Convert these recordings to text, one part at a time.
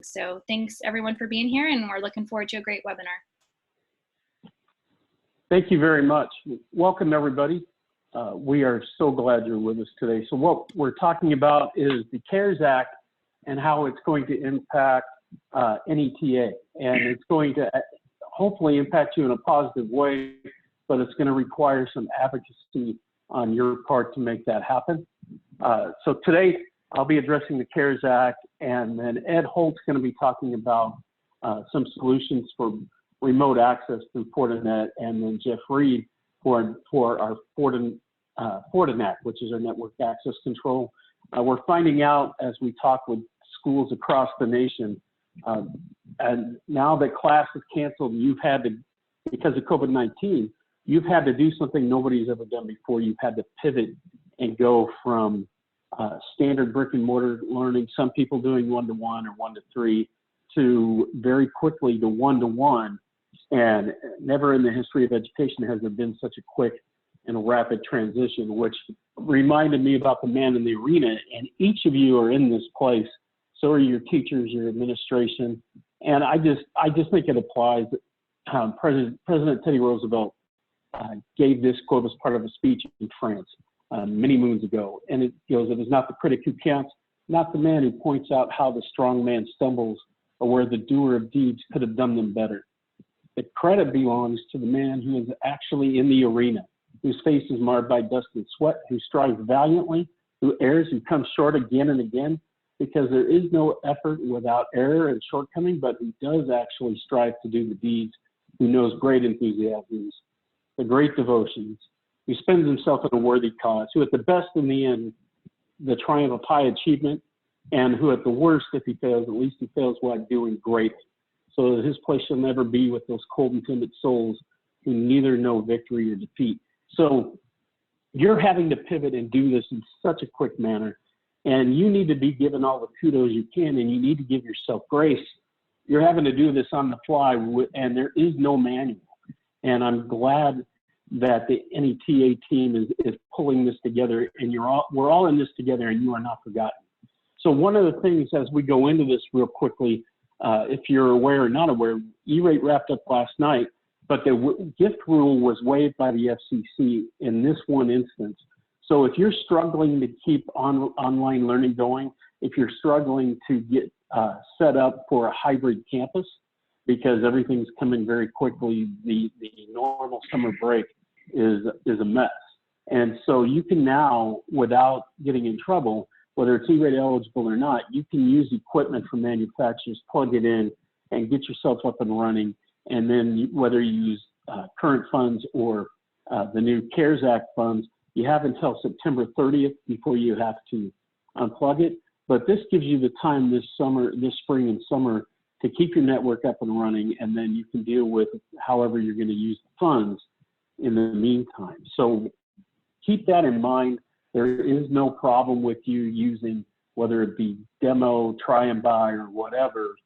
So thanks everyone for being here, and we're looking forward to a great webinar. Thank you very much. Welcome everybody. We are so glad you're with us today. So what we're talking about is the CARES Act and how it's going to impact NETA. And it's going to hopefully impact you in a positive way, but it's going to require some advocacy on your part to make that happen. So today I'll be addressing the CARES Act, and then Ed Holt's going to be talking about some solutions for remote access through Fortinet, and then Jeff Reed for our Fortinet, which is our network access control. We're finding out as we talk with schools across the nation, and now that class is canceled, you've had to, because of COVID-19, you've had to do something nobody's ever done before. You've had to pivot and go from standard brick and mortar learning, some people doing one-to-one or one-to-three, to very quickly to one-to-one. And never in the history of education has there been such a quick and rapid transition, which reminded me about the man in the arena. And each of you are in this place. So are your teachers, your administration. And I just think it applies. President Teddy Roosevelt gave this quote as part of a speech in France many moons ago. And it goes, "It is not the critic who counts, not the man who points out how the strong man stumbles or where the doer of deeds could have done them better. The credit belongs to the man who is actually in the arena, whose face is marred by dust and sweat, who strives valiantly, who errs, who comes short again and again, because there is no effort without error and shortcoming, but who does actually strive to do the deeds, who knows great enthusiasms, the great devotions, who spends himself in a worthy cause, who at the best in the end, the triumph of high achievement, and who at the worst, if he fails, at least he fails while doing greatly, so that his place shall never be with those cold and timid souls who neither know victory or defeat." So you're having to pivot and do this in such a quick manner, and you need to be given all the kudos you can, and you need to give yourself grace. You're having to do this on the fly, and there is no manual. And I'm glad that the NETA team is pulling this together, and we're all in this together, and you are not forgotten. So one of the things as we go into this real quickly, if you're aware or not aware, E-rate wrapped up last night, but the gift rule was waived by the FCC in this one instance. So if you're struggling to keep online learning going, if you're struggling to get set up for a hybrid campus, because everything's coming very quickly, the normal summer break is a mess. And so you can now, without getting in trouble, whether it's E-rate eligible or not, you can use equipment from manufacturers, plug it in, and get yourself up and running. And then whether you use current funds or the new CARES Act funds, you have until September 30th before you have to unplug it. But this gives you the time this spring and summer, to keep your network up and running, and then you can deal with however you're going to use the funds in the meantime. So keep that in mind. There is no problem with you using, whether it be demo, try and buy, or whatever.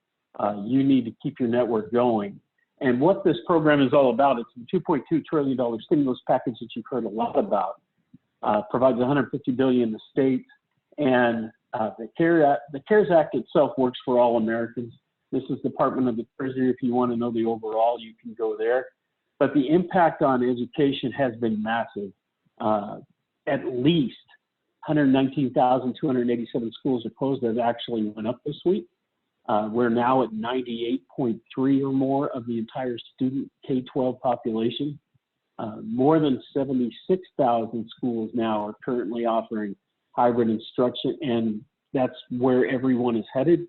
You need to keep your network going. And what this program is all about, it's a $2.2 trillion stimulus package that you've heard a lot about. Provides $150 billion in the states, and the CARES Act itself works for all Americans. This is Department of the Treasury. If you want to know the overall, you can go there. But the impact on education has been massive. At least 119,287 schools are closed. That actually went up this week. We're now at 98.3 or more of the entire student K-12 population. More than 76,000 schools now are currently offering hybrid instruction, and that's where everyone is headed.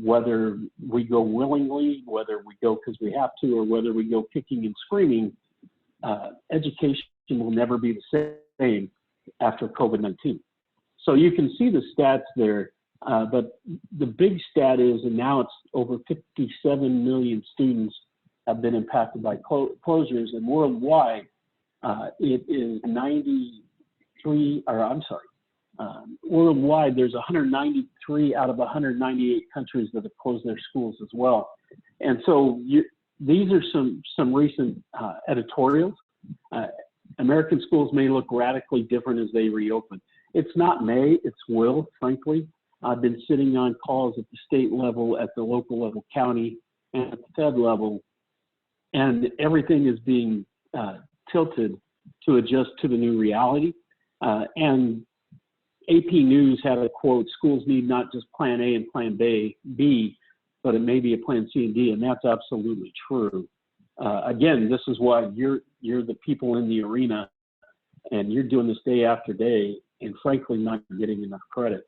Whether we go willingly, whether we go because we have to, or whether we go kicking and screaming, education will never be the same after COVID-19. So you can see the stats there, but the big stat is, and now it's over 57 million students have been impacted by closures, and worldwide it is 93, or I'm sorry, worldwide there's 193 out of 198 countries that have closed their schools as well. And so these are some recent editorials. American schools may look radically different as they reopen. It's not may, it's will, frankly. I've been sitting on calls at the state level, at the local level, county, and at the Fed level, and everything is being tilted to adjust to the new reality. And AP News had a quote, "Schools need not just plan A and plan B, but it may be a plan C and D," and that's absolutely true. Again, this is why you're the people in the arena, and you're doing this day after day, and frankly, not getting enough credit.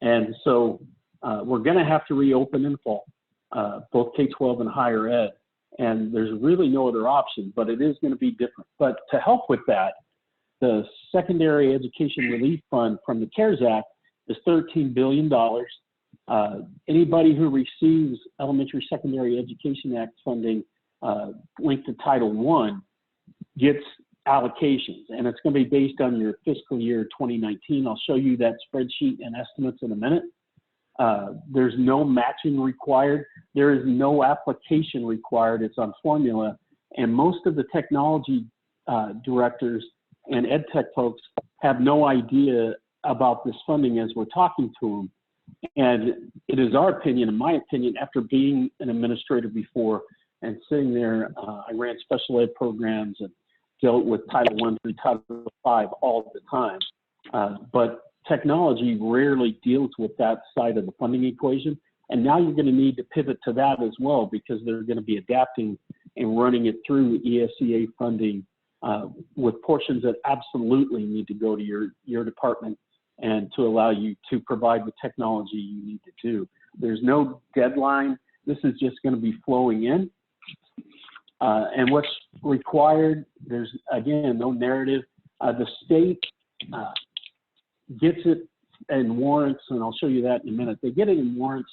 And so we're going to have to reopen in fall, both K-12 and higher ed, and there's really no other option, but it is going to be different. But to help with that, the Secondary Education Relief Fund from the CARES Act is $13 billion. Anybody who receives Elementary Secondary Education Act funding linked to Title I gets allocations, and it's going to be based on your fiscal year 2019. I'll show you that spreadsheet and estimates in a minute. There's no matching required. There is no application required. It's on formula, and most of the technology directors and ed tech folks have no idea about this funding as we're talking to them. And it is our opinion, in my opinion, after being an administrator before and sitting there, I ran special ed programs and dealt with Title I through Title V all the time. But technology rarely deals with that side of the funding equation. And now you're going to need to pivot to that as well, because they're going to be adapting and running it through ESEA funding with portions that absolutely need to go to your department and to allow you to provide the technology you need to do. There's no deadline. This is just going to be flowing in. And what's required, there's, again, no narrative. The state gets it in warrants, and I'll show you that in a minute. They get it in warrants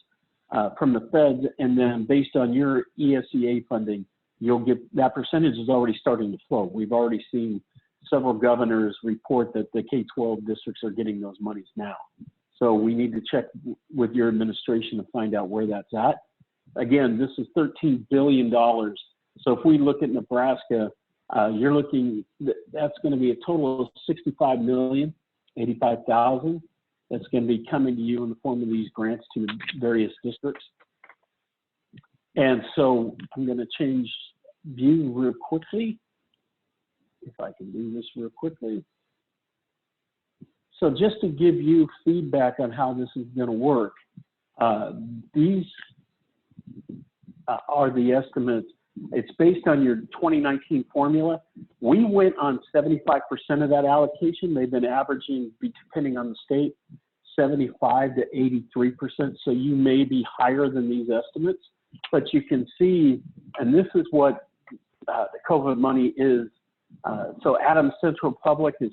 from the feds, and then based on your ESEA funding, you'll get, that percentage is already starting to flow. We've already seen several governors report that the K-12 districts are getting those monies now. So we need to check with your administration to find out where that's at. Again, this is $13 billion. So if we look at Nebraska, you're looking, that's going to be a total of $65,085,000. That's going to be coming to you in the form of these grants to various districts. And so I'm going to change view real quickly, if I can do this real quickly. So just to give you feedback on how this is going to work, these are the estimates. It's based on your 2019 formula. We went on 75% of that allocation. They've been averaging, depending on the state, 75 to 83%. So you may be higher than these estimates, but you can see, and this is what the COVID money is. So Adams Central Public is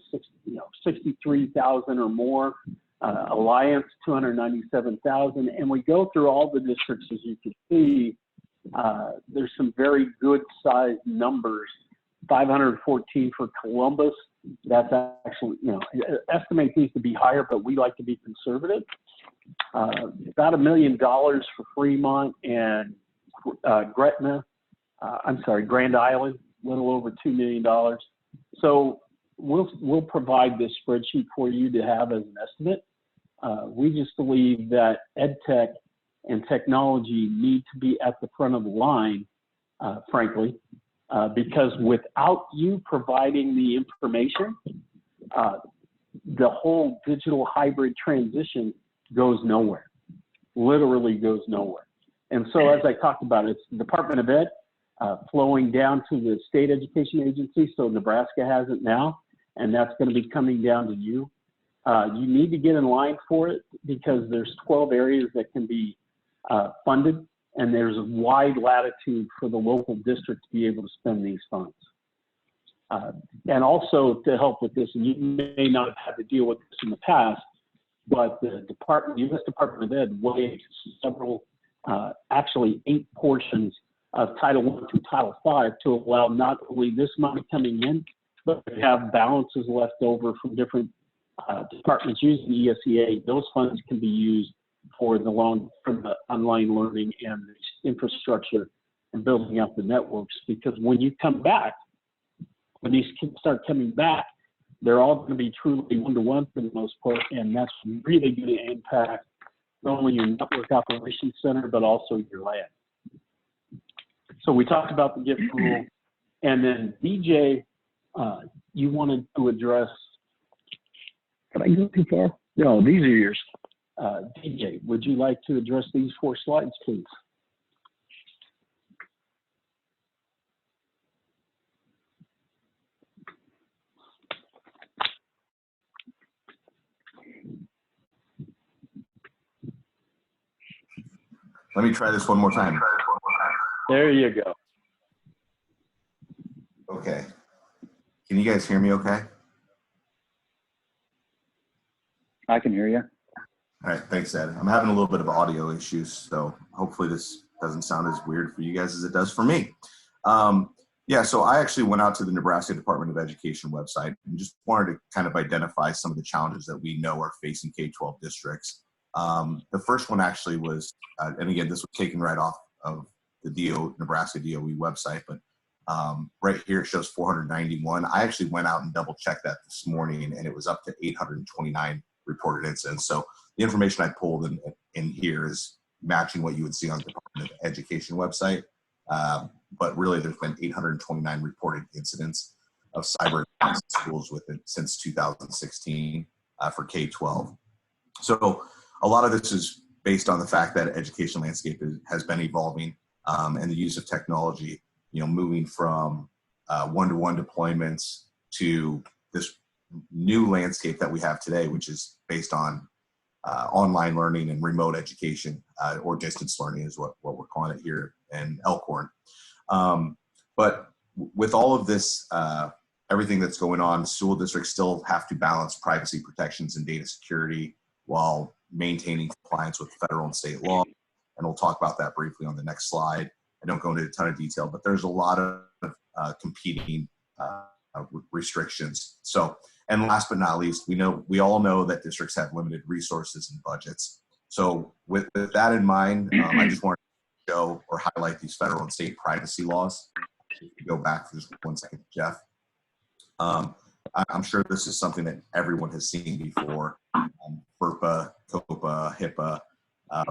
63,000 or more. Alliance 297,000, and we go through all the districts as you can see. There's some very good sized numbers. 514 for Columbus. That's actually, estimate these to be higher, but we like to be conservative. About $1 million for Fremont and Grand Island, a little over $2 million. So we'll provide this spreadsheet for you to have as an estimate. We just believe that ed tech and technology need to be at the front of the line, frankly, because without you providing the information, the whole digital hybrid transition goes nowhere, literally goes nowhere. And so as I talked about, it's the Department of Ed flowing down to the state education agency. So Nebraska has it now, and that's going to be coming down to you. You need to get in line for it because there's 12 areas that can be funded, and there's a wide latitude for the local district to be able to spend these funds. And also to help with this, and you may not have had to deal with this in the past, but the U.S. Department of Ed waived several, actually 8 portions of Title I through Title V to allow not only this money coming in, but to have balances left over from different departments using ESEA. Those funds can be used for the online learning and infrastructure and building out the networks. Because when you come back, when these kids start coming back, they're all going to be truly one-to-one for the most part, and that's really going to impact not only your network operations center, but also your LAN. So we talked about the gift rule, and then DJ, you wanted to address. Can I go too far? No, these are yours. DJ, would you like to address these 4 slides, please? Let me try this one more time. There you go. Okay. Can you guys hear me okay? I can hear you. All right, thanks, Ed. I'm having a little bit of audio issues, so hopefully this doesn't sound as weird for you guys as it does for me. Yeah, so I actually went out to the Nebraska Department of Education website and just wanted to kind of identify some of the challenges that we know are facing K-12 districts. The first one actually was, and again, this was taken right off of the Nebraska DOE website, but right here it shows 491. I actually went out and double checked that this morning, and it was up to 829 reported incidents. So the information I pulled in here is matching what you would see on the Department of Education website. But really, there's been 829 reported incidents of cyber attacks in schools since 2016 for K-12. So a lot of this is based on the fact that education landscape has been evolving, and the use of technology, moving from one-to-one deployments to this new landscape that we have today, which is based on online learning and remote education, or distance learning is what we're calling it here in Elkhorn. But with all of this, everything that's going on, school districts still have to balance privacy protections and data security while maintaining compliance with federal and state law. And we'll talk about that briefly on the next slide. I don't go into a ton of detail, but there's a lot of competing restrictions. So, and last but not least, we all know that districts have limited resources and budgets. So with that in mind, I just wanted to show or highlight these federal and state privacy laws. If you go back for just 1 second, Jeff. I'm sure this is something that everyone has seen before. FERPA, COPA, HIPAA.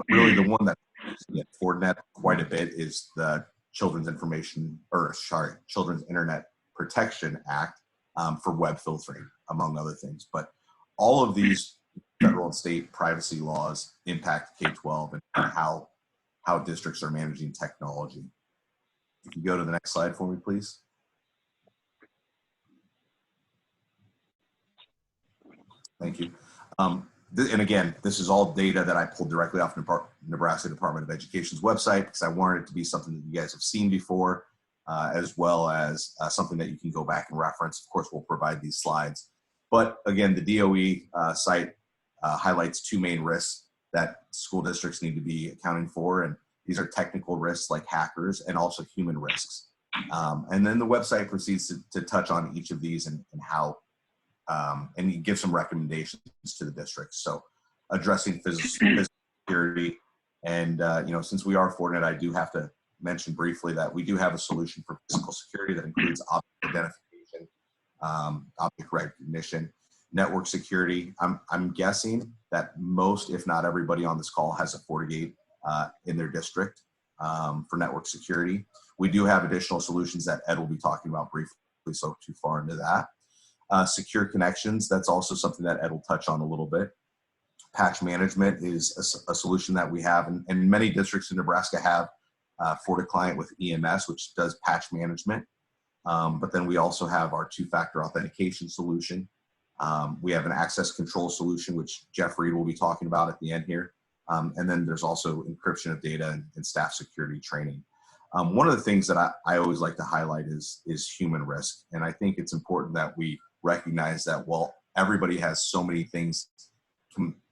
Really the one that Fortinet quite a bit is the Children's Internet Protection Act for web filtering, among other things. But all of these federal and state privacy laws impact K-12 and how districts are managing technology. If you go to the next slide for me, please. Thank you. And again, this is all data that I pulled directly off Nebraska Department of Education's website because I wanted it to be something that you guys have seen before, as well as something that you can go back and reference. Of course, we'll provide these slides. But again, the DOE site highlights 2 main risks that school districts need to be accounting for. And these are technical risks like hackers and also human risks. And then the website proceeds to touch on each of these and how, and you give some recommendations to the districts. So addressing physical security. And, since we are Fortinet, I do have to mention briefly that we do have a solution for physical security that includes object identification, object recognition, network security. I'm guessing that most, if not everybody on this call has a FortiGate in their district for network security. We do have additional solutions that Ed will be talking about briefly, so too far into that. Secure connections, that's also something that Ed will touch on a little bit. Patch management is a solution that we have, and many districts in Nebraska have FortiClient with EMS, which does patch management. But then we also have our 2-factor authentication solution. We have an access control solution, which Jeff Reed will be talking about at the end here. And then there's also encryption of data and staff security training. One of the things that I always like to highlight is human risk. And I think it's important that we recognize that while everybody has so many things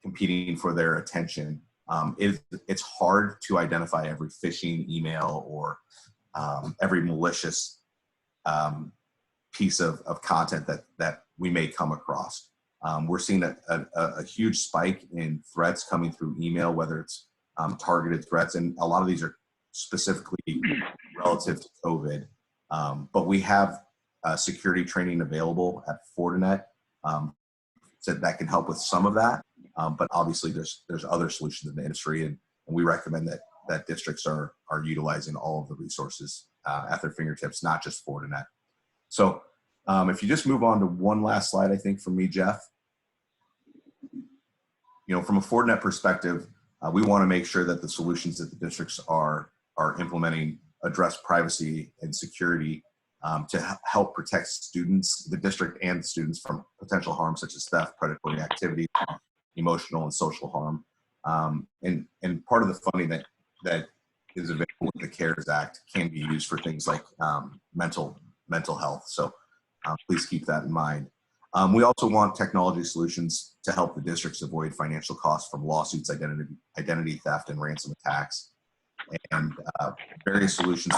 competing for their attention, it's hard to identify every phishing email or every malicious piece of content that we may come across. We're seeing a huge spike in threats coming through email, whether it's targeted threats, and a lot of these are specifically relative to COVID. But we have security training available at Fortinet so that can help with some of that. But obviously there's other solutions in the industry, and we recommend that districts are utilizing all of the resources at their fingertips, not just Fortinet. So if you just move on to one last slide, I think, from me, Jeff. From a Fortinet perspective, we want to make sure that the solutions that the districts are implementing address privacy and security to help protect students, the district and students, from potential harm such as theft, predatory activity, emotional and social harm. And part of the funding that is available with the CARES Act can be used for things like mental health. So please keep that in mind. We also want technology solutions to help the districts avoid financial costs from lawsuits, identity theft, and ransom attacks, and various solutions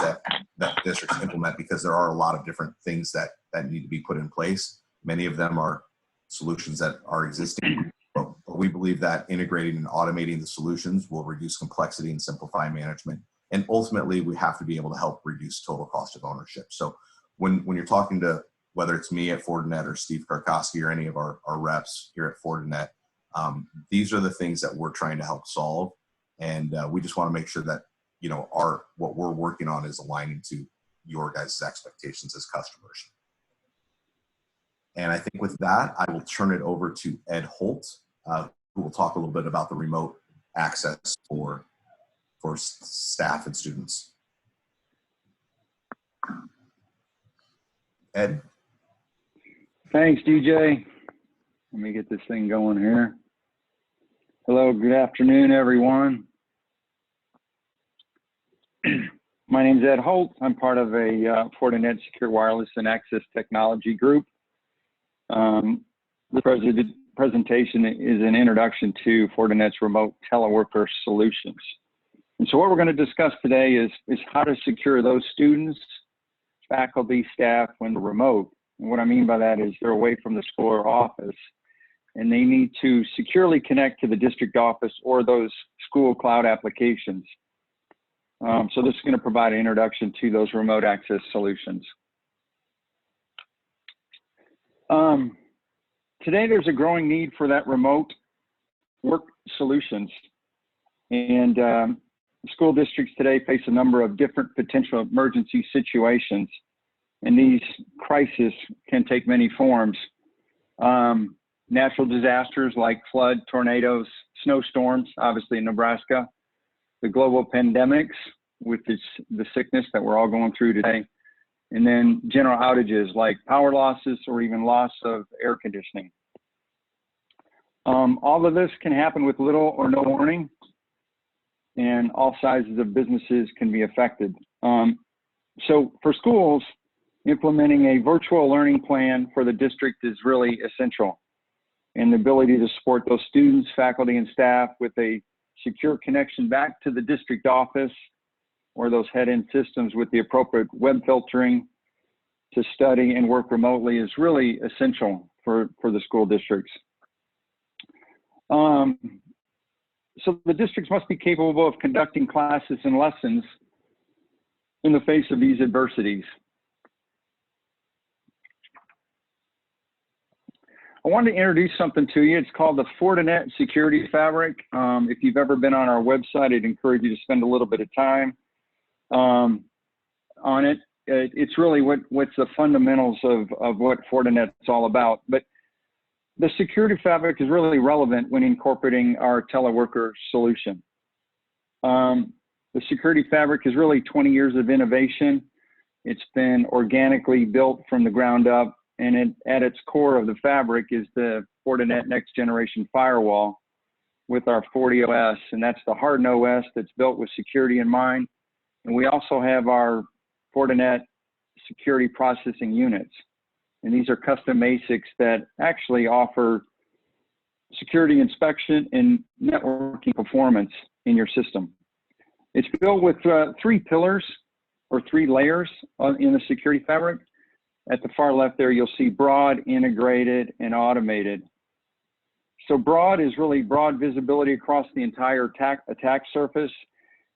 that districts implement, because there are a lot of different things that need to be put in place. Many of them are solutions that are existing, but we believe that integrating and automating the solutions will reduce complexity and simplify management. And ultimately, we have to be able to help reduce total cost of ownership. So when you're talking to, whether it's me at Fortinet or Steve Karkoski or any of our reps here at Fortinet, these are the things that we're trying to help solve. And we just want to make sure that, what we're working on is aligning to your guys' expectations as customers. And I think with that, I will turn it over to Ed Holt, who will talk a little bit about the remote access for staff and students. Ed? Thanks, DJ. Let me get this thing going here. Hello, good afternoon, everyone. My name is Ed Holt. I'm part of a Fortinet Secure Wireless and Access Technology group. The presentation is an introduction to Fortinet's remote teleworker solutions. And so what we're going to discuss today is how to secure those students, faculty, staff when they're remote. And what I mean by that is they're away from the school or office, and they need to securely connect to the district office or those school cloud applications. So this is going to provide an introduction to those remote access solutions. Today, there's a growing need for that remote work solutions. And school districts today face a number of different potential emergency situations. And these crises can take many forms. Natural disasters like flood, tornadoes, snowstorms, obviously in Nebraska, the global pandemics with the sickness that we're all going through today, and then general outages like power losses or even loss of air conditioning. All of this can happen with little or no warning, and all sizes of businesses can be affected. So for schools, implementing a virtual learning plan for the district is really essential. And the ability to support those students, faculty, and staff with a secure connection back to the district office or those head-end systems with the appropriate web filtering to study and work remotely is really essential for the school districts. So the districts must be capable of conducting classes and lessons in the face of these adversities. I wanted to introduce something to you. It's called the Fortinet Security Fabric. If you've ever been on our website, I'd encourage you to spend a little bit of time on it. It's really what's the fundamentals of what Fortinet's all about. But the security fabric is really relevant when incorporating our teleworker solution. The security fabric is really 20 years of innovation. It's been organically built from the ground up. And at its core of the fabric is the Fortinet Next Generation Firewall with our FortiOS, and that's the hardened OS that's built with security in mind. And we also have our Fortinet security processing units. And these are custom ASICs that actually offer security inspection and networking performance in your system. It's built with 3 pillars or 3 layers in the security fabric. At the far left there, you'll see broad, integrated, and automated. So broad is really broad visibility across the entire attack surface.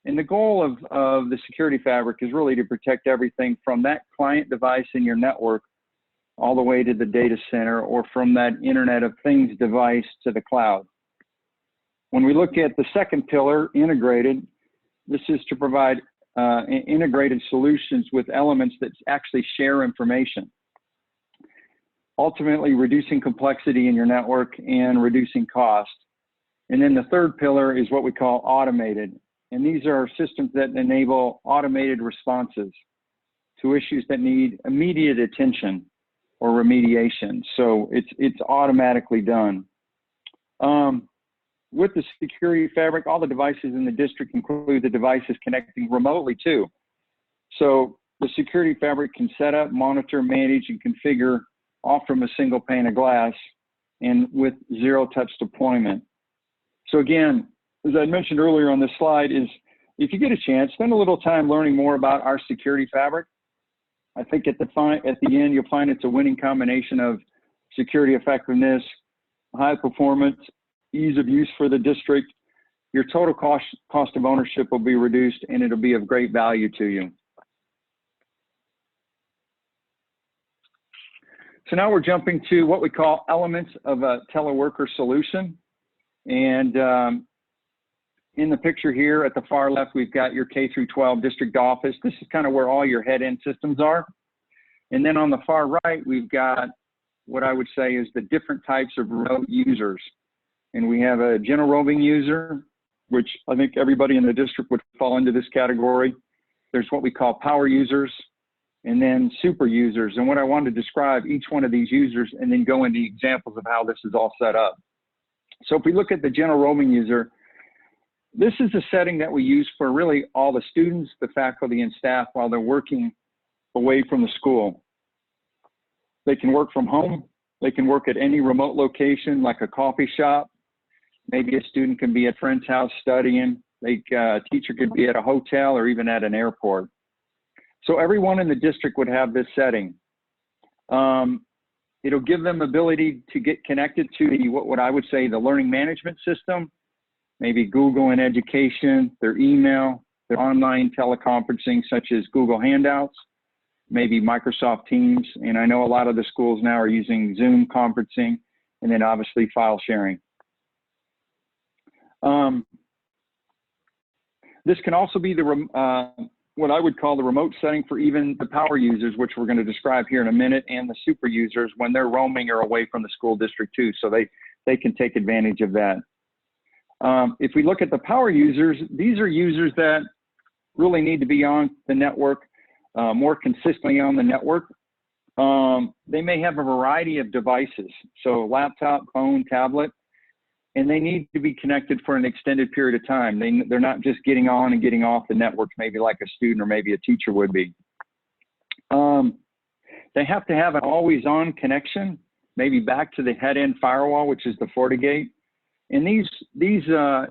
And the goal of the security fabric is really to protect everything from that client device in your network all the way to the data center, or from that Internet of Things device to the cloud. When we look at the second pillar, integrated, this is to provide integrated solutions with elements that actually share information, ultimately reducing complexity in your network and reducing cost. And then the third pillar is what we call automated. And these are systems that enable automated responses to issues that need immediate attention or remediation. So it's automatically done. With the security fabric, all the devices in the district include the devices connecting remotely too. So the security fabric can set up, monitor, manage, and configure all from a single pane of glass and with zero-touch deployment. So again, as I mentioned earlier on this slide, is if you get a chance, spend a little time learning more about our security fabric. I think at the end, you'll find it's a winning combination of security effectiveness, high performance, ease of use for the district. Your total cost of ownership will be reduced, and it'll be of great value to you. So now we're jumping to what we call elements of a teleworker solution. And in the picture here at the far left, we've got your K through 12 district office. This is kind of where all your head-end systems are. And then on the far right, we've got what I would say is the different types of remote users. And we have a general roaming user, which I think everybody in the district would fall into this category. There's what we call power users, and then super users. And what I want to describe each one of these users and then go into examples of how this is all set up. So if we look at the general roaming user, this is a setting that we use for really all the students, the faculty, and staff while they're working away from the school. They can work from home. They can work at any remote location like a coffee shop. Maybe a student can be at a friend's house studying. A teacher could be at a hotel or even at an airport. So everyone in the district would have this setting. It'll give them ability to get connected to the, what I would say, the learning management system, maybe Google and Education, their email, their online teleconferencing such as Google Handouts, maybe Microsoft Teams. And I know a lot of the schools now are using Zoom conferencing, and then obviously file sharing. This can also be the what I would call the remote setting for even the power users, which we're going to describe here in a minute, and the super users when they're roaming or away from the school district too, so they can take advantage of that. If we look at the power users, these are users that really need to be on the network, more consistently on the network. They may have a variety of devices, so laptop, phone, tablet, and they need to be connected for an extended period of time. They're not just getting on and getting off the network, maybe like a student or maybe a teacher would be. They have to have an always-on connection, maybe back to the head-end firewall, which is the FortiGate. And these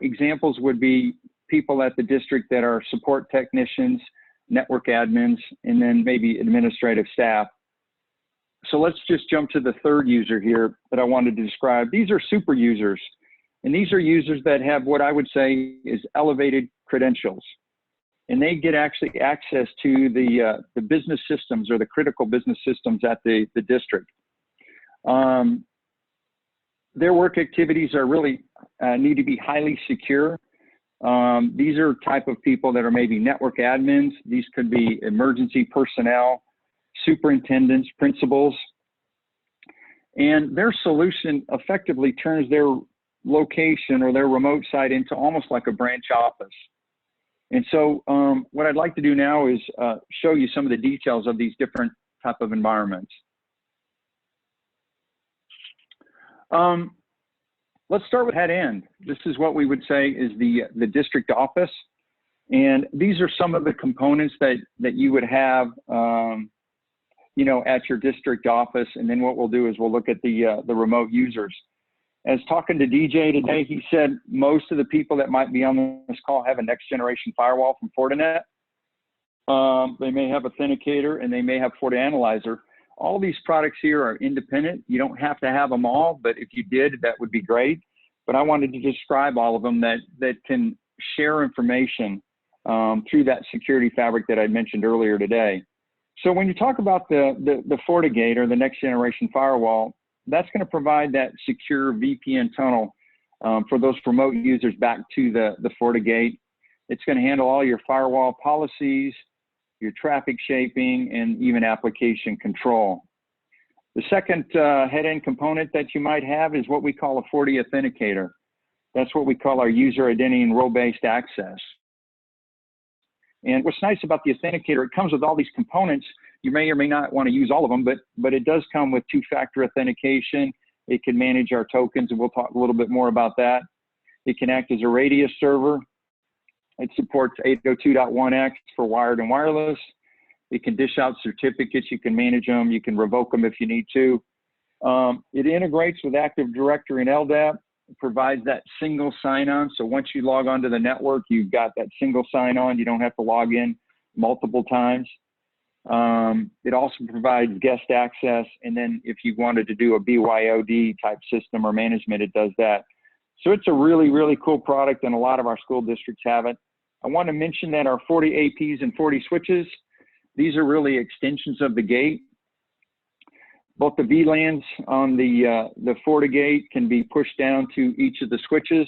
examples would be people at the district that are support technicians, network admins, and then maybe administrative staff. So let's just jump to the third user here that I wanted to describe. These are super users. And these are users that have what I would say is elevated credentials. And they get actually access to the business systems or the critical business systems at the district. Their work activities are really need to be highly secure. These are type of people that are maybe network admins. These could be emergency personnel, superintendents, principals. And their solution effectively turns their location or their remote site into almost like a branch office. And so what I'd like to do now is show you some of the details of these different type of environments. Let's start with head end. This is what we would say is the district office. And these are some of the components that you would have you know, at your district office. And then what we'll do is we'll look at the remote users. As talking to DJ today, he said most of the people that might be on this call have a next generation firewall from Fortinet. They may have Authenticator and they may have FortiAnalyzer. All these products here are independent. You don't have to have them all, but if you did, that would be great. But I wanted to describe all of them that can share information through that security fabric that I mentioned earlier today. So when you talk about the FortiGate or the next generation firewall, that's going to provide that secure VPN tunnel for those remote users back to the FortiGate. It's going to handle all your firewall policies, your traffic shaping, and even application control. The second head-end component that you might have is what we call a FortiAuthenticator. That's what we call our user identity and role-based access. And what's nice about the authenticator, it comes with all these components. You may or may not want to use all of them, but it does come with two-factor authentication. It can manage our tokens, and we'll talk a little bit more about that. It can act as a radius server. It supports 802.1x for wired and wireless. It can dish out certificates. You can manage them. You can revoke them if you need to. It integrates with Active Directory and LDAP. It provides that single sign-on. So once you log onto the network, you've got that single sign-on. You don't have to log in multiple times. It also provides guest access. And then if you wanted to do a BYOD type system or management, it does that. So it's a really, really cool product, and a lot of our school districts have it. I want to mention that our FortiAPs and FortiSwitches, these are really extensions of the gate. Both the VLANs on the FortiGate can be pushed down to each of the switches.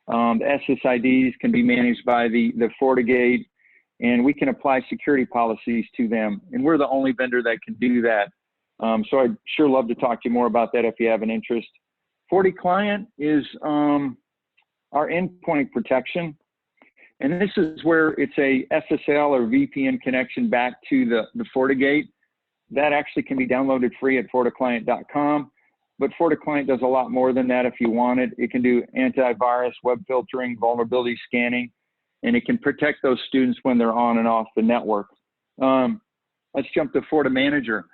The SSIDs can be managed by the FortiGate, and we can apply security policies to them. And we're the only vendor that can do that. So I'd sure love to talk to you more about that if you have an interest. FortiClient is our endpoint protection. And this is where it's a SSL or VPN connection back to the FortiGate. That actually can be downloaded free at FortiClient.com. But FortiClient does a lot more than that if you want it. It can do antivirus, web filtering, vulnerability scanning, and it can protect those students when they're on and off the network. Let's jump to FortiManager.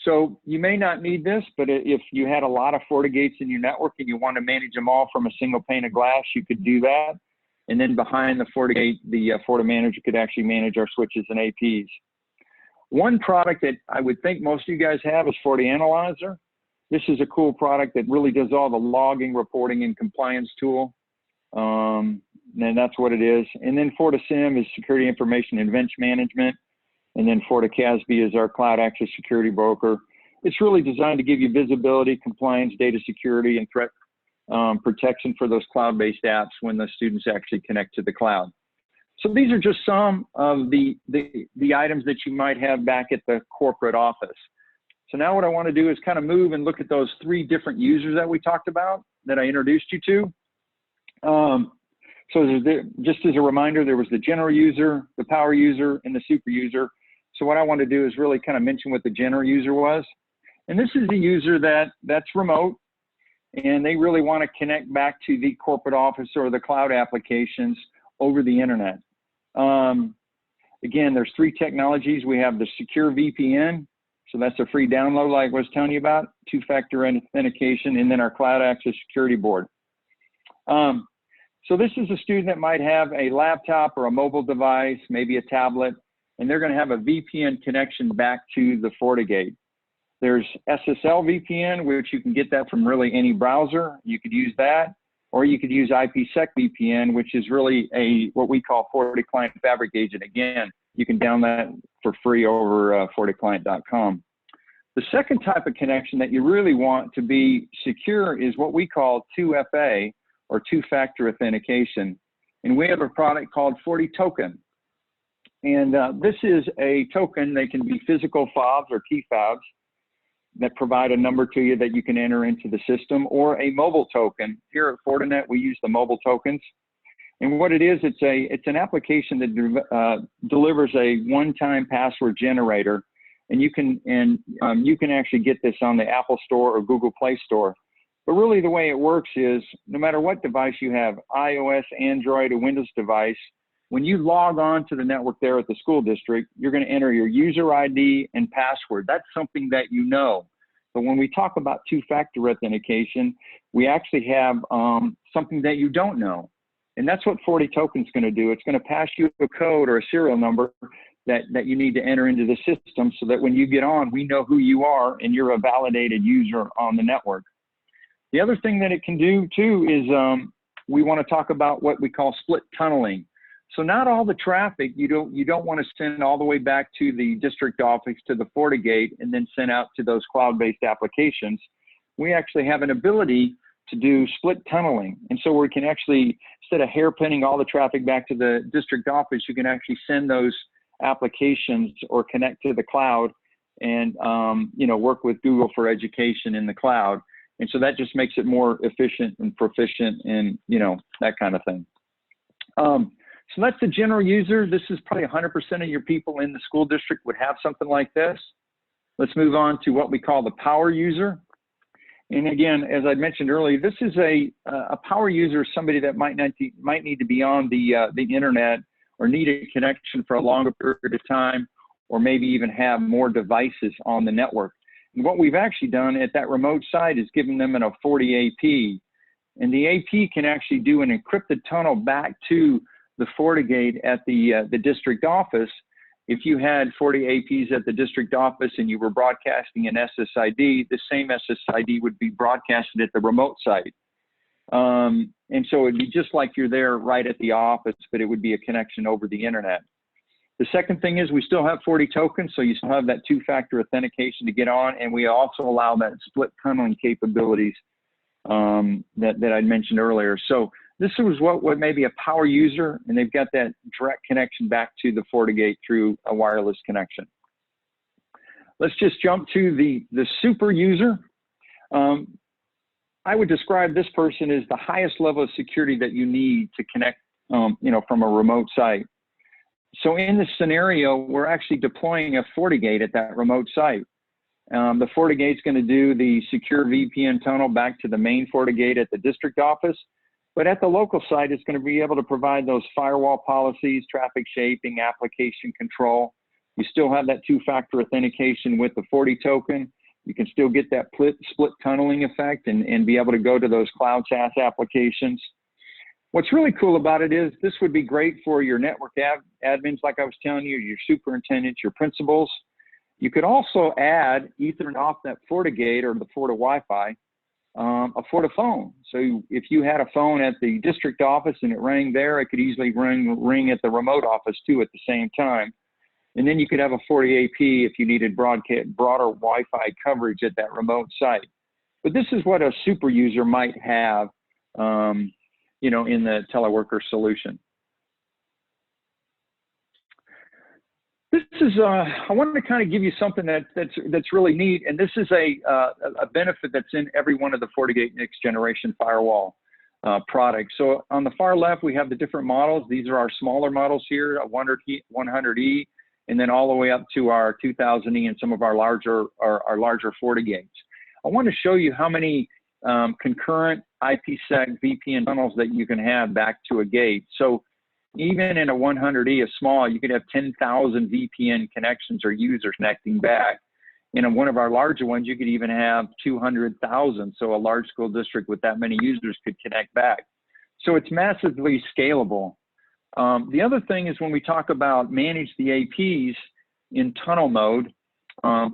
So you may not need this, but if you had a lot of FortiGates in your network and you want to manage them all from a single pane of glass, you could do that. And then behind the FortiGate, the FortiManager could actually manage our switches and APs. One product that I would think most of you guys have is FortiAnalyzer. This is a cool product that really does all the logging, reporting, and compliance tool. And that's what it is. And then FortiSIM is security information and events management. And then FortiCASB is our cloud access security broker. It's really designed to give you visibility, compliance, data security, and threat protection for those cloud-based apps when the students actually connect to the cloud. So these are just some of the items that you might have back at the corporate office. So now what I want to do is kind of move and look at those three different users that we talked about that I introduced you to. So just as a reminder, there was the general user, the power user, and the super user. So what I want to do is really kind of mention what the general user was. And this is the user that's remote, and they really want to connect back to the corporate office or the cloud applications over the internet. Again, there's three technologies. We have the secure VPN. So that's a free download like I was telling you about, two-factor authentication, and then our cloud access security board. So this is a student that might have a laptop or a mobile device, maybe a tablet, and they're going to have a VPN connection back to the FortiGate. There's SSL VPN, which you can get that from really any browser. You could use that, or you could use IPsec VPN, which is really what we call FortiClient Fabric Agent. Again, you can download that for free over FortiClient.com. The second type of connection that you really want to be secure is what we call 2FA, or two-factor authentication. And we have a product called FortiToken. And this is a token. They can be physical fobs or key fobs that provide a number to you that you can enter into the system, or a mobile token. Here at Fortinet, we use the mobile tokens. And what it is, it's an application that delivers a one-time password generator. And you can actually get this on the Apple Store or Google Play Store. But really the way it works is no matter what device you have, iOS, Android, or Windows device, when you log on to the network there at the school district, you're going to enter your user ID and password. That's something that you know. But when we talk about two-factor authentication, we actually have something that you don't know. And that's what FortiToken is going to do. It's going to pass you a code or a serial number that you need to enter into the system so that when you get on, we know who you are and you're a validated user on the network. The other thing that it can do too is we want to talk about what we call split tunneling. So not all the traffic, you don't want to send all the way back to the district office to the FortiGate and then send out to those cloud-based applications. We actually have an ability to do split tunneling. And so we can actually, instead of hairpinning all the traffic back to the district office, you can actually send those applications or connect to the cloud and, you know, work with Google for Education in the cloud. And so that just makes it more efficient and proficient and, you know, that kind of thing. So that's the general user. This is probably 100% of your people in the school district would have something like this. Let's move on to what we call the power user. And again, as I mentioned earlier, this is a power user, somebody that might need to be on the internet or need a connection for a longer period of time, or maybe even have more devices on the network. And what we've actually done at that remote site is given them a 40 AP. And the AP can actually do an encrypted tunnel back to the FortiGate at the district office. If you had 40 APs at the district office and you were broadcasting an SSID, the same SSID would be broadcasted at the remote site. And so it'd be just like you're there right at the office, but it would be a connection over the internet. The second thing is we still have 40 tokens, so you still have that two-factor authentication to get on, and we also allow that split tunneling capabilities that I'd mentioned earlier. So this was what may be a power user, and they've got that direct connection back to the FortiGate through a wireless connection. Let's just jump to the super user. I would describe this person as the highest level of security that you need to connect, you know, from a remote site. So in this scenario, we're actually deploying a FortiGate at that remote site. The FortiGate's going to do the secure VPN tunnel back to the main FortiGate at the district office. But at the local site, it's going to be able to provide those firewall policies, traffic shaping, application control. You still have that two-factor authentication with the 40 token. You can still get that split tunneling effect and be able to go to those cloud SaaS applications. What's really cool about it is this would be great for your network admins, like I was telling you, your superintendents, your principals. You could also add, Ethernet off that FortiGate or the Forti Wi-Fi, a Forti phone. So if you had a phone at the district office and it rang there, it could easily ring at the remote office too at the same time. And then you could have a 40 AP if you needed broader Wi-Fi coverage at that remote site. But this is what a super user might have, you know, in the teleworker solution. This is, I wanted to kind of give you something that's really neat, and this is a benefit that's in every one of the FortiGate next generation firewall products. So on the far left, we have the different models. These are our smaller models here, a 100E, and then all the way up to our 2000E and some of our larger FortiGates. I want to show you how many concurrent IPsec VPN tunnels that you can have back to a gate. So even in a 100E, a small, you could have 10,000 VPN connections or users connecting back. In one of our larger ones, you could even have 200,000. So a large school district with that many users could connect back. So it's massively scalable. The other thing is when we talk about manage the APs in tunnel mode,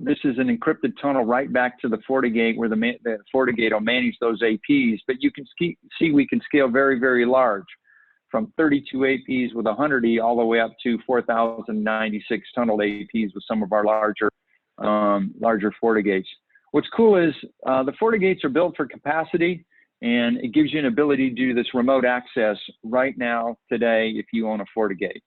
this is an encrypted tunnel right back to the FortiGate where the FortiGate will manage those APs. But you can see we can scale very, very large, from 32 APs with 100E all the way up to 4,096 tunneled APs with some of our larger FortiGates. What's cool is the FortiGates are built for capacity, and it gives you an ability to do this remote access right now, today, if you own a FortiGate.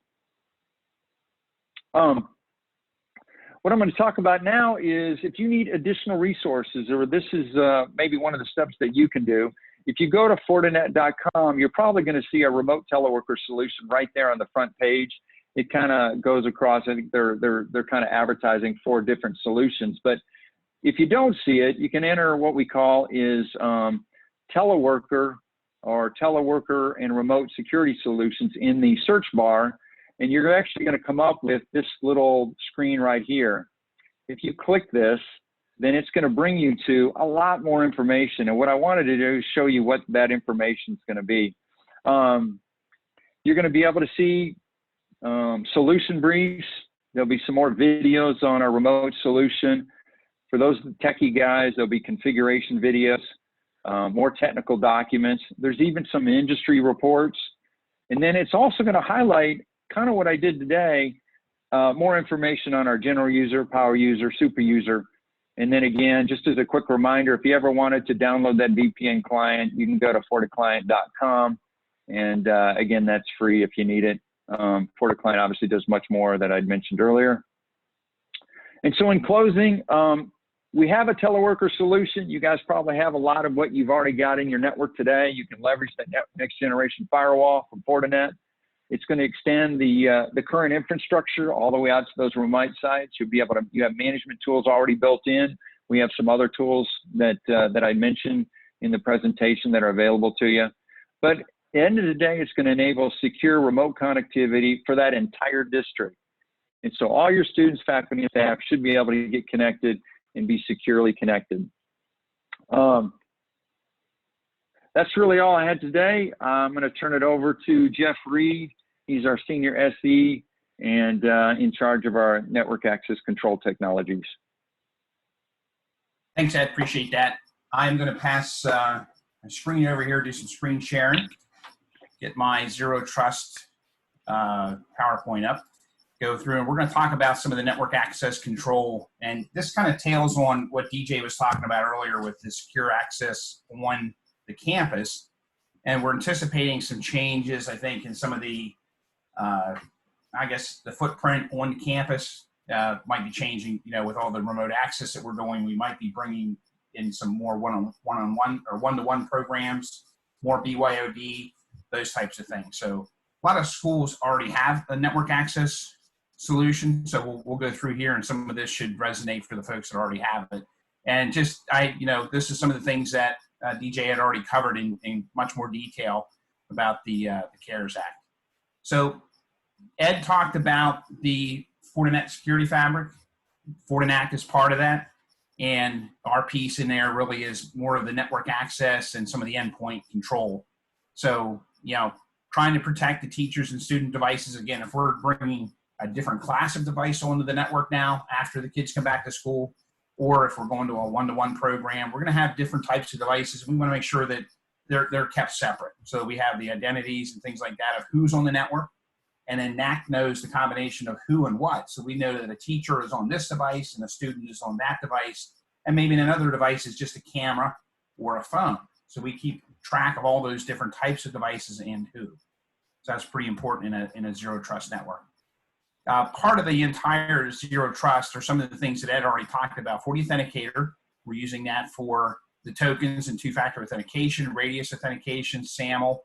What I'm going to talk about now is if you need additional resources, or this is maybe one of the steps that you can do. If you go to Fortinet.com, you're probably going to see a remote teleworker solution right there on the front page. It kind of goes across. I think they're kind of advertising 4 different solutions. But if you don't see it, you can enter what we call is teleworker or teleworker and remote security solutions in the search bar, and you're actually going to come up with this little screen right here. If you click this, then it's going to bring you to a lot more information. And what I wanted to do is show you what that information is going to be. You're going to be able to see solution briefs. There'll be some more videos on our remote solution. For those techie guys, there'll be configuration videos, more technical documents. There's even some industry reports. And then it's also going to highlight kind of what I did today, more information on our general user, power user, super user. And then again, just as a quick reminder, if you ever wanted to download that VPN client, you can go to FortiClient.com. And again, that's free if you need it. FortiClient obviously does much more that I'd mentioned earlier. And so in closing, we have a teleworker solution. You guys probably have a lot of what you've already got in your network today. You can leverage that next generation firewall from Fortinet. It's going to extend the current infrastructure all the way out to those remote sites. You'll be able to, you have management tools already built in. We have some other tools that I mentioned in the presentation that are available to you. But at the end of the day, it's going to enable secure remote connectivity for that entire district. And so all your students, faculty, and staff should be able to get connected and be securely connected. That's really all I had today. I'm going to turn it over to Jeff Reed. He's our senior SE and in charge of our network access control technologies. Thanks, Ed. Appreciate that. I'm going to pass my screen over here, do some screen sharing, get my Zero Trust PowerPoint up, go through, and we're going to talk about some of the network access control. And this kind of tails on what DJ was talking about earlier with the secure access on the campus. And we're anticipating some changes, I think, in some of the, I guess, the footprint on the campus might be changing, you know, with all the remote access that we're doing. We might be bringing in some more one-on-one or one-to-one programs, more BYOD, those types of things. So a lot of schools already have a network access solution. So we'll go through here, and some of this should resonate for the folks that already have it. And just, you know, this is some of the things that DJ had already covered in much more detail about the CARES Act. So Ed talked about the Fortinet security fabric. Fortinet is part of that. And our piece in there really is more of the network access and some of the endpoint control. So, you know, trying to protect the teachers and student devices. Again, if we're bringing a different class of device onto the network now after the kids come back to school, or if we're going to a one-to-one program, we're going to have different types of devices. We want to make sure that they're kept separate. So we have the identities and things like that of who's on the network. And then NAC knows the combination of who and what. So we know that a teacher is on this device and a student is on that device. And maybe another device is just a camera or a phone. So we keep track of all those different types of devices and who. So that's pretty important in a zero trust network. Part of the entire Zero Trust are some of the things that Ed already talked about. FortiAuthenticator, we're using that for the tokens and two-factor authentication, radius authentication, SAML.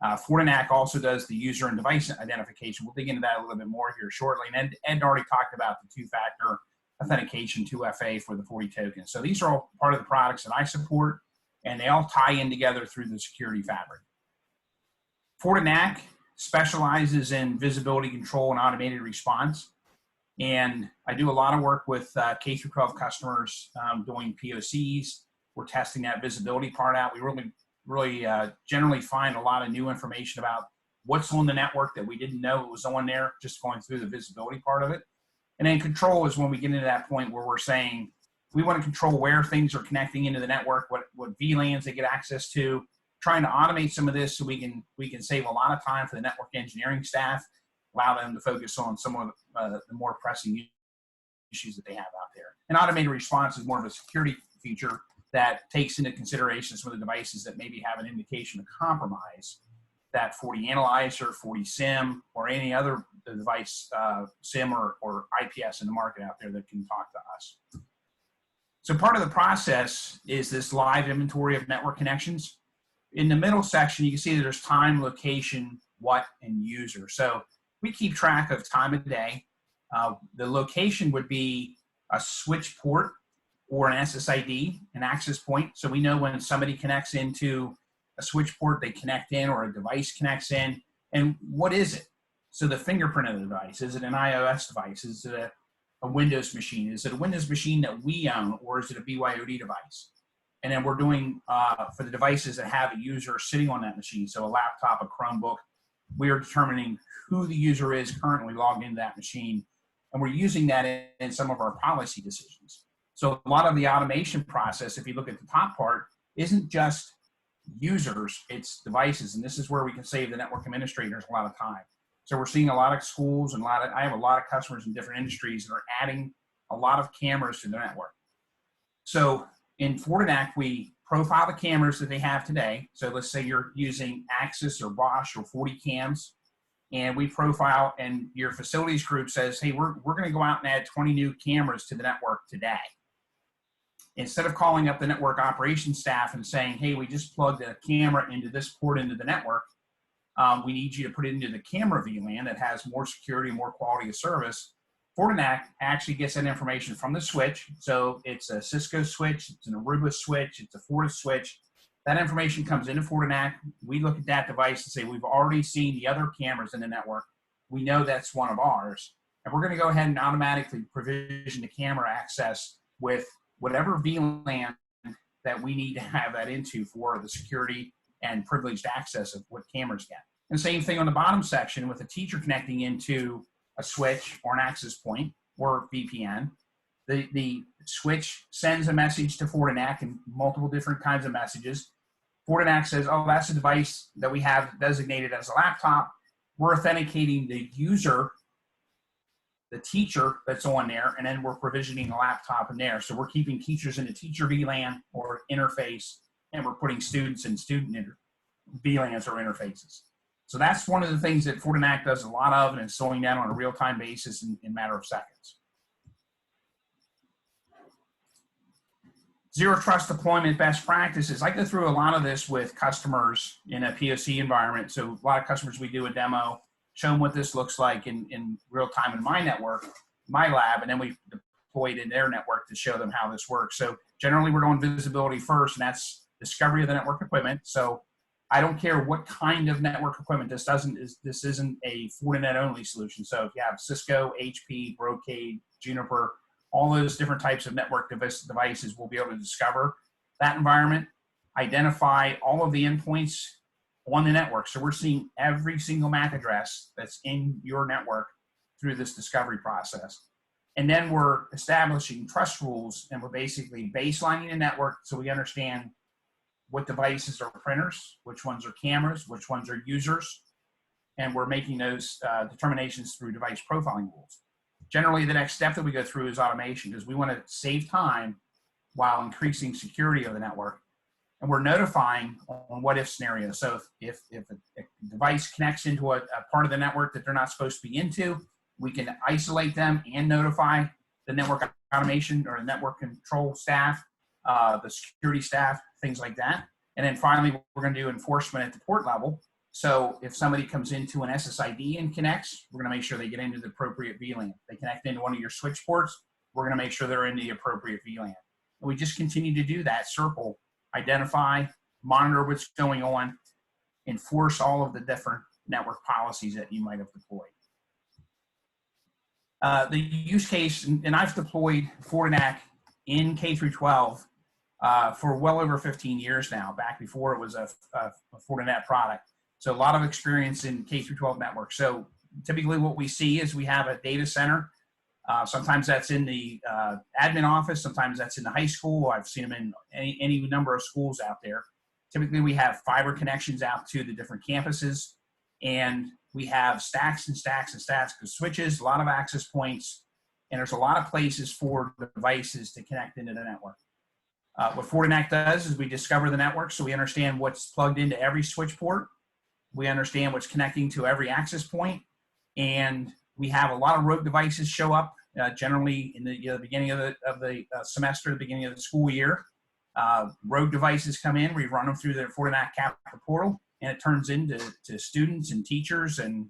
Fortinet also does the user and device identification. We'll dig into that a little bit more here shortly. And Ed already talked about the two-factor authentication, 2FA for the Forti tokens. So these are all part of the products that I support, and they all tie in together through the security fabric. Fortinet specializes in visibility control and automated response. And I do a lot of work with K-12 customers doing POCs. We're testing that visibility part out. We really generally find a lot of new information about what's on the network that we didn't know it was on there, just going through the visibility part of it. And then control is when we get into that point where we're saying, we want to control where things are connecting into the network, what VLANs they get access to, trying to automate some of this so we can save a lot of time for the network engineering staff, allow them to focus on some of the more pressing issues that they have out there. And automated response is more of a security feature that takes into consideration some of the devices that maybe have an indication of compromise, that FortiAnalyzer, FortiSIM, or any other device, SIM or IPS in the market out there that can talk to us. So part of the process is this live inventory of network connections. In the middle section, you can see that there's time, location, what, and user. So we keep track of time of day. The location would be a switch port or an SSID, an access point. So we know when somebody connects into a switch port, they connect in, or a device connects in. And what is it? So the fingerprint of the device, is it an iOS device? Is it a Windows machine? Is it a Windows machine that we own, or is it a BYOD device? And then we're doing, for the devices that have a user sitting on that machine, so a laptop, a Chromebook, we are determining who the user is currently logged into that machine. And we're using that in some of our policy decisions. So a lot of the automation process, if you look at the top part, isn't just users, it's devices. And this is where we can save the network administrators a lot of time. So we're seeing a lot of schools and I have a lot of customers in different industries that are adding a lot of cameras to the network. So in Fortinet, we profile the cameras that they have today. So let's say you're using Axis or Bosch or 40 cams, and we profile, and your facilities group says, hey, we're going to go out and add 20 new cameras to the network today. Instead of calling up the network operations staff and saying, hey, we just plugged a camera into this port into the network, we need you to put it into the camera VLAN that has more security and more quality of service. Fortinet actually gets that information from the switch. So it's a Cisco switch, it's an Aruba switch, it's a Fortis switch. That information comes into Fortinet. We look at that device and say, we've already seen the other cameras in the network. We know that's one of ours. And we're going to go ahead and automatically provision the camera access with whatever VLAN that we need to have that into for the security and privileged access of what cameras get. And same thing on the bottom section with a teacher connecting into a switch or an access point or VPN. The switch sends a message to Fortinet and multiple different kinds of messages. Fortinet says, oh, that's a device that we have designated as a laptop. We're authenticating the user, the teacher that's on there, and then we're provisioning a laptop in there. So we're keeping teachers in a teacher VLAN or interface, and we're putting students in student VLANs or interfaces. So that's one of the things that Fortinet does a lot of, and it's slowing down on a real-time basis in a matter of seconds. Zero trust deployment best practices. I go through a lot of this with customers in a POC environment. So a lot of customers, we do a demo, show them what this looks like in real time in my network, my lab, and then we deploy it in their network to show them how this works. So generally we're doing visibility first, and that's discovery of the network equipment. So I don't care what kind of network equipment. This isn't a Fortinet only solution. So if you have Cisco, HP, Brocade, Juniper, all those different types of network devices, we'll be able to discover that environment, identify all of the endpoints on the network. So we're seeing every single MAC address that's in your network through this discovery process. And then we're establishing trust rules, and we're basically baselining the network so we understand what devices are printers, which ones are cameras, which ones are users, and we're making those determinations through device profiling rules. Generally, the next step that we go through is automation, because we want to save time while increasing security of the network. And we're notifying on what-if scenarios. So if a device connects into a part of the network that they're not supposed to be into, we can isolate them and notify the network automation or the network control staff, the security staff, things like that. And then finally, we're going to do enforcement at the port level. So if somebody comes into an SSID and connects, we're going to make sure they get into the appropriate VLAN. If they connect into one of your switch ports, we're going to make sure they're in the appropriate VLAN. And we just continue to do that circle, identify, monitor what's going on, enforce all of the different network policies that you might have deployed. The use case, and I've deployed Fortinet in K through 12 for well over 15 years now, back before it was a Fortinet product. So a lot of experience in K through 12 networks. So typically what we see is we have a data center. Sometimes that's in the admin office. Sometimes that's in the high school. I've seen them in any number of schools out there. Typically we have fiber connections out to the different campuses, and we have stacks and stacks and stacks of switches, a lot of access points, and there's a lot of places for the devices to connect into the network. What Fortinet does is we discover the network, so we understand what's plugged into every switch port. We understand what's connecting to every access point, and we have a lot of rogue devices show up generally in the beginning of the semester, the beginning of the school year. Rogue devices come in, we run them through the Fortinet Capita portal, and it turns into students and teachers and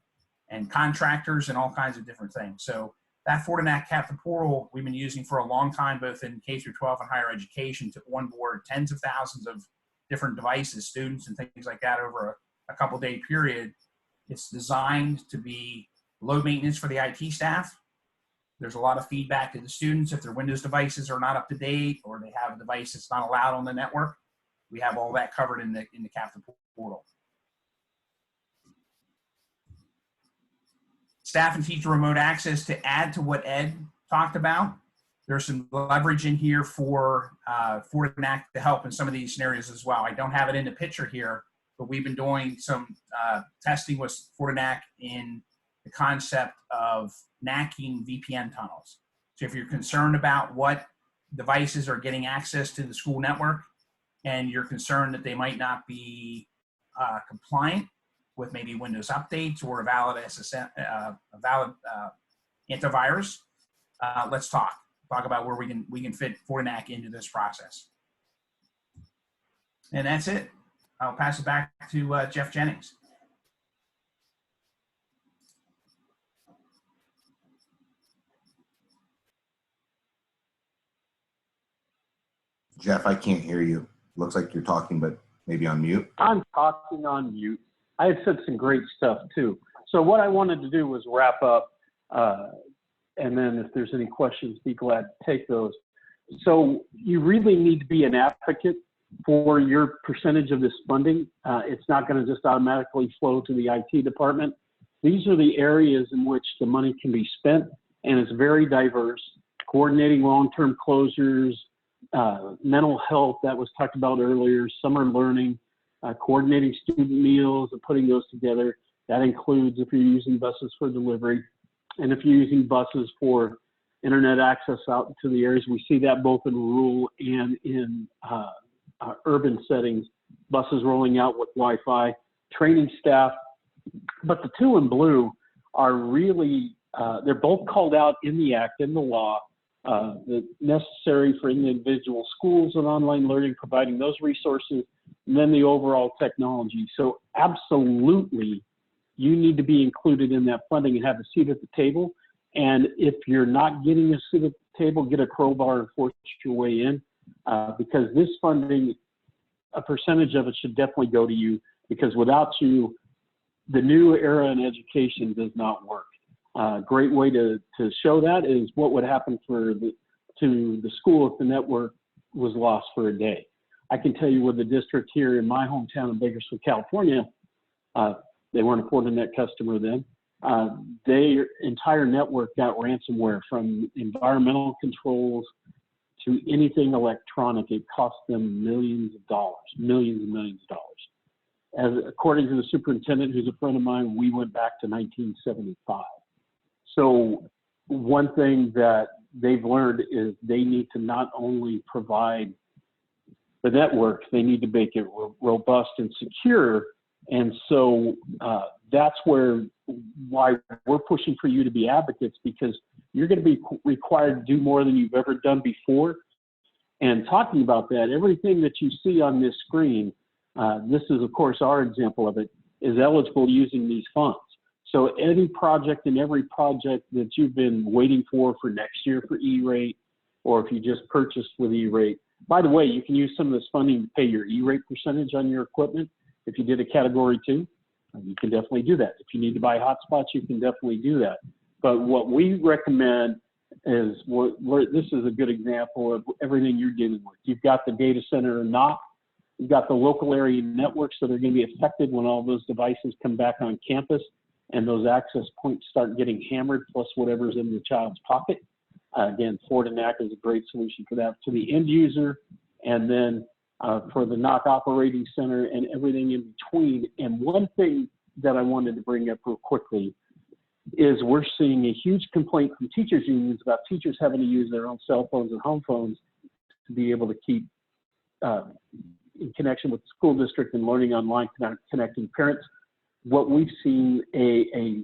contractors and all kinds of different things. So that Fortinet Capita portal we've been using for a long time, both in K through 12 and higher education, to onboard tens of thousands of different devices, students and things like that over a couple day period. It's designed to be low maintenance for the IT staff. There's a lot of feedback to the students if their Windows devices are not up to date or they have a device that's not allowed on the network. We have all that covered in the Capita portal. Staff and teacher remote access, to add to what Ed talked about. There's some leverage in here for Fortinet to help in some of these scenarios as well. I don't have it in the picture here, but we've been doing some testing with Fortinet in the concept of NACing VPN tunnels. So if you're concerned about what devices are getting access to the school network and you're concerned that they might not be compliant with maybe Windows updates or a valid antivirus, let's talk about where we can fit Fortinet into this process. And that's it. I'll pass it back to Jeff Jennings. Jeff, I can't hear you. Looks like you're talking, but maybe on mute. I'm talking on mute. I had said some great stuff too. So what I wanted to do was wrap up, and then if there's any questions, be glad to take those. So you really need to be an advocate for your percentage of this funding. It's not going to just automatically flow to the IT department. These are the areas in which the money can be spent, and it's very diverse. Coordinating long-term closures, mental health that was talked about earlier, summer learning, coordinating student meals and putting those together. That includes if you're using buses for delivery and if you're using buses for internet access out to the areas. We see that both in rural and in urban settings, buses rolling out with Wi-Fi, training staff. But the two in blue are really, they're both called out in the act, in the law, necessary for individual schools and online learning, providing those resources, and then the overall technology. So absolutely, you need to be included in that funding and have a seat at the table. And if you're not getting a seat at the table, get a crowbar and force your way in, because this funding, a percentage of it should definitely go to you, because without you, the new era in education does not work. Great way to show that is what would happen to the school if the network was lost for a day. I can tell you with the district here in my hometown of Bakersfield, California, they weren't a Fortinet customer then. Their entire network got ransomware, from environmental controls to anything electronic. It cost them millions of dollars, millions and millions of dollars. As according to the superintendent, who's a friend of mine, we went back to 1975. So one thing that they've learned is they need to not only provide the network, they need to make it robust and secure. And so that's why we're pushing for you to be advocates, because you're going to be required to do more than you've ever done before. And talking about that, everything that you see on this screen, this is of course our example of it, is eligible using these funds. So any project and every project that you've been waiting for next year for E-rate, or if you just purchased with E-rate, by the way, you can use some of this funding to pay your E-rate percentage on your equipment. If you did a category 2, you can definitely do that. If you need to buy hotspots, you can definitely do that. But what we recommend is, this is a good example of everything you're dealing with. You've got the data center or not. You've got the local area networks that are going to be affected when all those devices come back on campus and those access points start getting hammered, plus whatever's in the child's pocket. Again, Fortinet is a great solution for that, to the end user, and then for the NOC operating center and everything in between. And one thing that I wanted to bring up real quickly is we're seeing a huge complaint from teachers unions about teachers having to use their own cell phones and home phones to be able to keep in connection with the school district and learning online, connecting parents. What we've seen a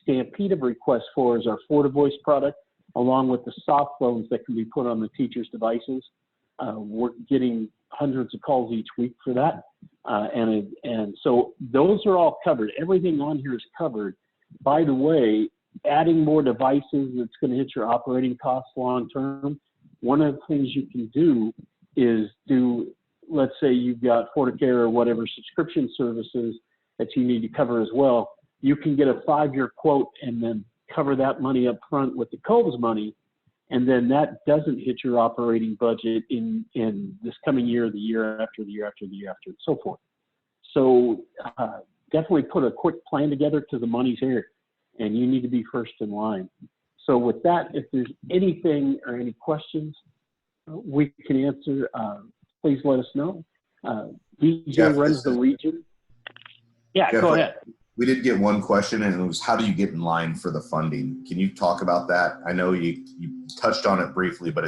stampede of requests for is our FortiVoice product, along with the soft phones that can be put on the teacher's devices. We're getting hundreds of calls each week for that. And so those are all covered. Everything on here is covered. By the way, adding more devices that's going to hit your operating costs long term. One of the things you can do is let's say you've got FortiCare or whatever subscription services that you need to cover as well. You can get a 5-year quote and then cover that money up front with the COVES money, and then that doesn't hit your operating budget in this coming year, the year after, the year after, the year after, and so forth. So definitely put a quick plan together, because the money's here, and you need to be first in line. So with that, if there's anything or any questions we can answer, please let us know. DJ Jeff, runs the region. Yeah, Jeff, go ahead. We did get one question, and it was, how do you get in line for the funding? Can you talk about that? I know you touched on it briefly, but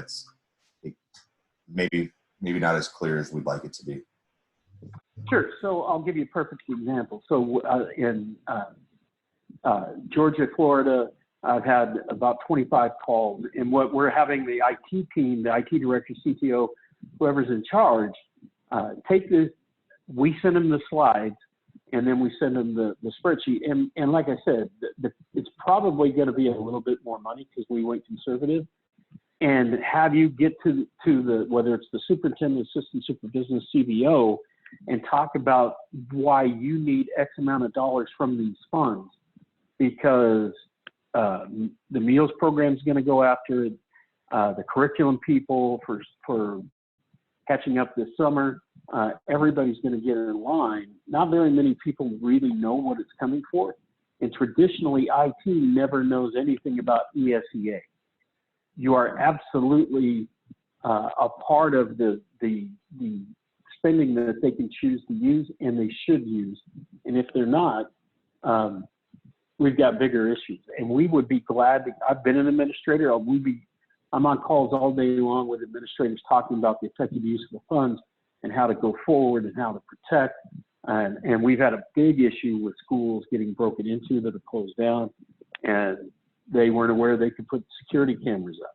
maybe not as clear as we'd like it to be. Sure. So I'll give you a perfect example. So in Georgia, Florida, I've had about 25 calls, and what we're having the IT team, the IT director, CTO, whoever's in charge, take this. We send them the slides, and then we send them the spreadsheet. And like I said, it's probably going to be a little bit more money because we went conservative. And have you get to the, whether it's the superintendent, assistant superintendent, CBO, and talk about why you need X amount of dollars from these funds, because the meals program is going to go after it, the curriculum people for catching up this summer, everybody's going to get in line. Not very many people really know what it's coming for, and traditionally IT never knows anything about ESEA. You are absolutely a part of the spending that they can choose to use and they should use. And if they're not, we've got bigger issues. And we would be glad to, I've been an administrator, I'm on calls all day long with administrators talking about the effective use of the funds and how to go forward and how to protect. And we've had a big issue with schools getting broken into that are closed down, and they weren't aware they could put security cameras up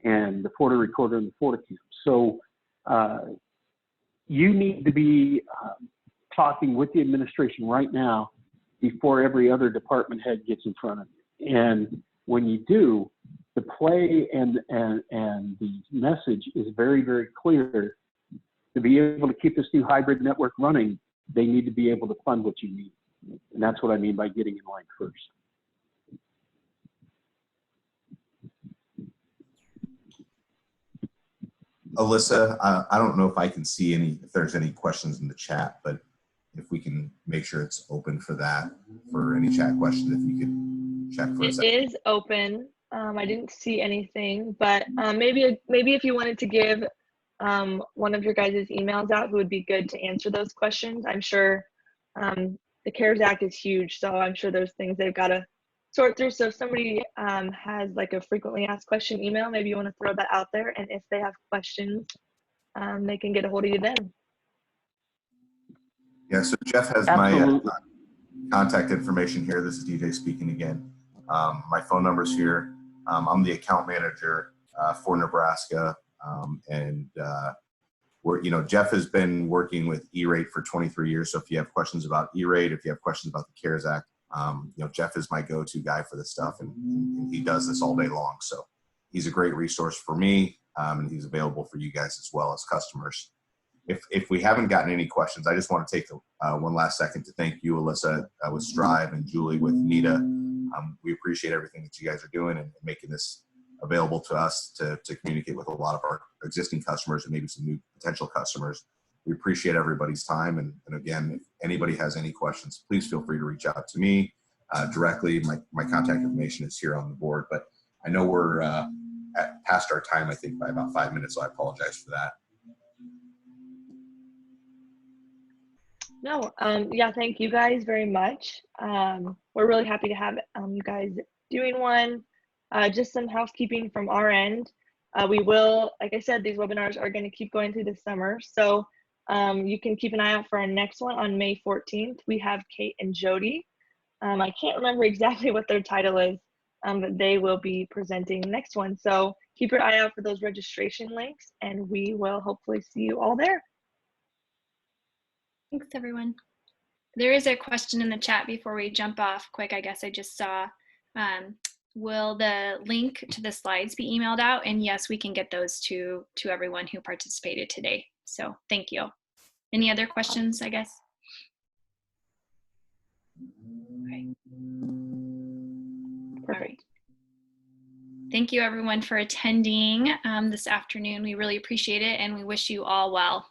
and the photo recorder and the photo cam. So you need to be talking with the administration right now before every other department head gets in front of you. And when you do, the play and the message is very, very clear. To be able to keep this new hybrid network running, they need to be able to fund what you need. And that's what I mean by getting in line first. Alyssa, I don't know if I can see if there's any questions in the chat, but if we can make sure it's open for that, for any chat questions, if you could check for a second. It is open. I didn't see anything, but maybe if you wanted to give one of your guys' emails out, who would be good to answer those questions. I'm sure the CARES Act is huge, so I'm sure there's things they've got to sort through. So if somebody has like a frequently asked question email, maybe you want to throw that out there, and if they have questions, they can get a hold of you then. Yeah, so Jeff has my contact information here. This is DJ speaking again. My phone number's here. I'm the account manager for Nebraska, and Jeff has been working with E-Rate for 23 years. So if you have questions about E-Rate, if you have questions about the CARES Act, Jeff is my go-to guy for this stuff, and he does this all day long. So he's a great resource for me, and he's available for you guys as well as customers. If we haven't gotten any questions, I just want to take one last second to thank you, Alyssa, with Strive, and Julie with NETA. We appreciate everything that you guys are doing and making this available to us to communicate with a lot of our existing customers and maybe some new potential customers. We appreciate everybody's time. And again, if anybody has any questions, please feel free to reach out to me directly. My contact information is here on the board, but I know we're past our time, I think, by about 5 minutes, so I apologize for that. No, yeah, thank you guys very much. We're really happy to have you guys doing one. Just some housekeeping from our end. We will, like I said, these webinars are going to keep going through the summer. So you can keep an eye out for our next one on May 14th. We have Kate and Jody. I can't remember exactly what their title is, but they will be presenting the next one. So keep your eye out for those registration links, and we will hopefully see you all there. Thanks, everyone. There is a question in the chat before we jump off quick. I guess I just saw, will the link to the slides be emailed out? And yes, we can get those to everyone who participated today. So thank you. Any other questions, I guess? Okay. Perfect. Right. Thank you, everyone, for attending this afternoon. We really appreciate it, and we wish you all well.